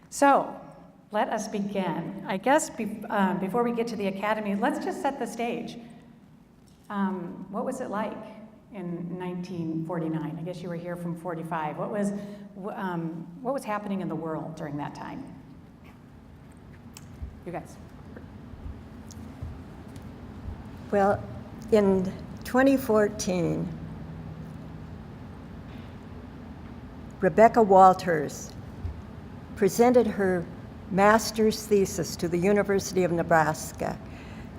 So, let us begin. I guess before we get to the academy, let's just set the stage. What was it like in 1949? I guess you were here from 45. What was happening in the world during that time? You guys. Well, in 2014, Rebecca Walters presented her master's thesis to the University of Nebraska,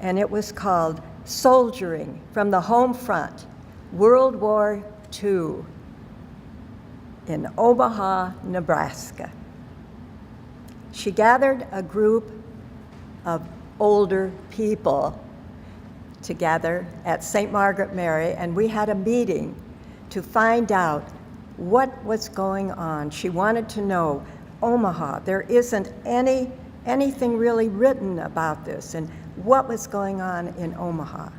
and it was called Soldiering from the Home Front, World War II in Omaha, Nebraska. She gathered a group of older people together at St. Margaret Mary, and we had a meeting to find out what was going on. She wanted to know, Omaha, there isn't anything really written about this, and what was going on in Omaha.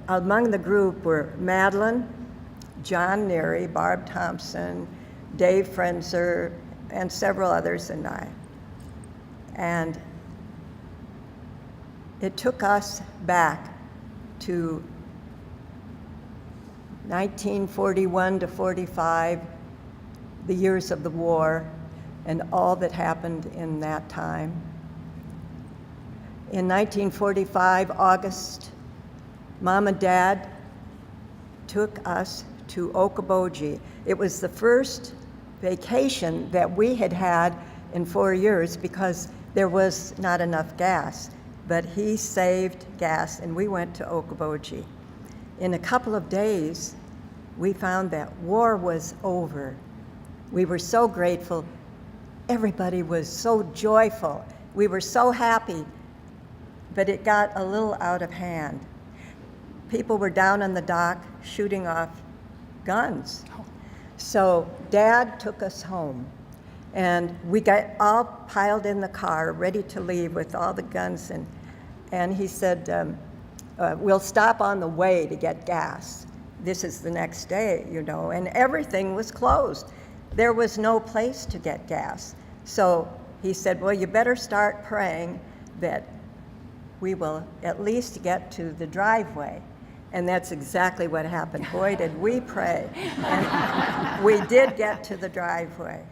Among the group were Madeleine, John Neary, Barb Thompson, Dave Frenzer, and several others, and I. And it took us back to 1941 to 45, the years of the war, and all that happened in that time. In 1945, August, Mom and Dad took us to Okoboji. It was the first vacation that we had had in 4 years because there was not enough gas. But he saved gas, and we went to Okoboji. In a couple of days, we found that war was over. We were so grateful. Everybody was so joyful. We were so happy, but it got a little out of hand. People were down on the dock shooting off guns. So Dad took us home, and we got all piled in the car, ready to leave with all the guns, and he said, we'll stop on the way to get gas. This is the next day, you know, and everything was closed. There was no place to get gas. So he said, well, you better start praying that we will at least get to the driveway. And that's exactly what happened. Boy, did we pray. And we did get to the driveway.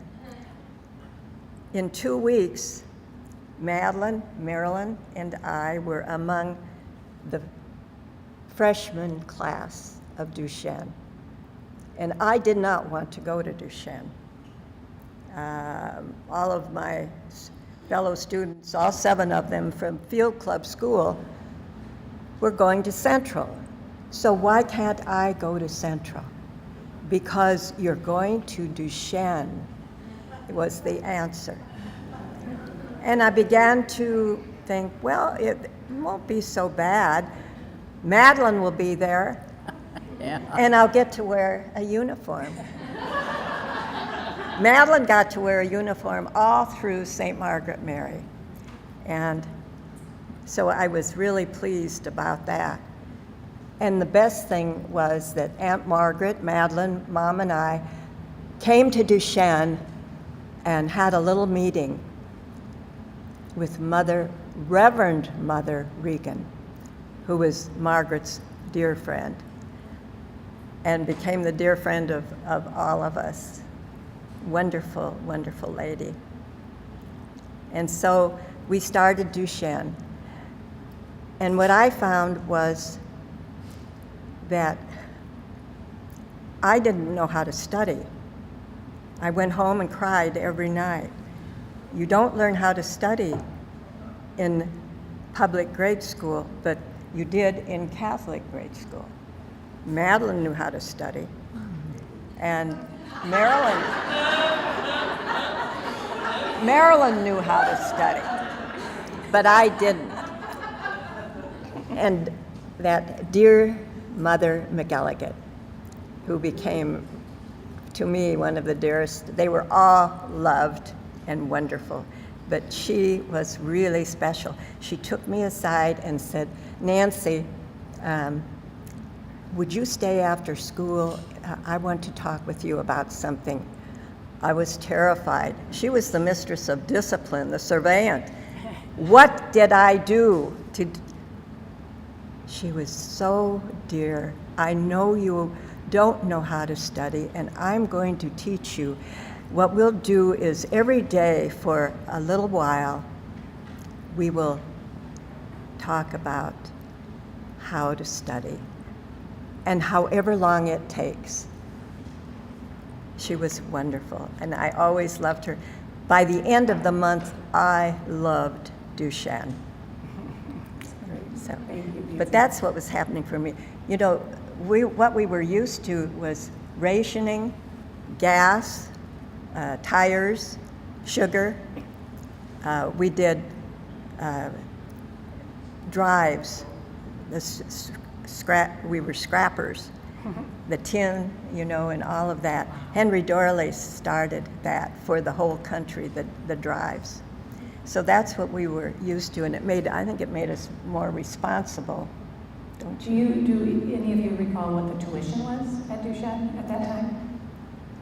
In 2 weeks, Madeleine, Marilyn, and I were among the freshman class of Duchesne. And I did not want to go to Duchesne. All of my fellow students, all 7 of them from Field Club School, were going to Central. So why can't I go to Central? Because you're going to Duchesne, was the answer. And I began to think, well, it won't be so bad. Madeleine will be there, yeah. And I'll get to wear a uniform. Madeleine got to wear a uniform all through St. Margaret Mary. And so I was really pleased about that. And the best thing was that Aunt Margaret, Madeleine, Mom, and I came to Duchesne and had a little meeting with Reverend Mother Regan, who was Margaret's dear friend and became the dear friend of all of us. Wonderful, wonderful lady. And so we started Duchesne. And what I found was that I didn't know how to study. I went home and cried every night. You don't learn how to study in public grade school, but you did in Catholic grade school. Madeleine knew how to study, and Marilyn knew how to study, but I didn't. And that dear Mother McElligott, who became, to me, one of the dearest, they were all loved and wonderful, but she was really special. She took me aside and said, Nancy, would you stay after school? I want to talk with you about something. I was terrified. She was the mistress of discipline, the surveillant. What did I do to... She was so dear. I know you don't know how to study, and I'm going to teach you. What we'll do is every day for a little while, we will talk about how to study, and however long it takes. She was wonderful, and I always loved her. By the end of the month, I loved Duchesne. So, but that's what was happening for me. You know, what we were used to was rationing, gas, tires, sugar. We did drives. We were scrappers. The tin, you know, and all of that. Henry Dorley started that for the whole country, the drives. So that's what we were used to, and I think it made us more responsible, don't you? Do any of you recall what the tuition was at Duchesne at that time?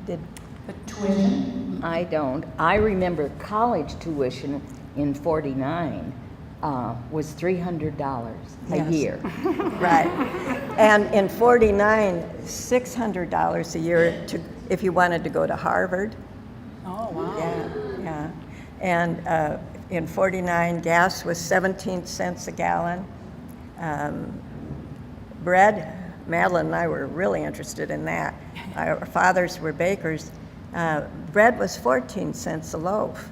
Did The tuition? I don't. I remember college tuition in '49 was $300 a Yes. year. Right. And in '49, $600 a year if you wanted to go to Harvard. Oh, wow. Yeah. And in '49, gas was 17 cents a gallon. Bread, Madeleine and I were really interested in that. Our fathers were bakers. Bread was 14 cents a loaf.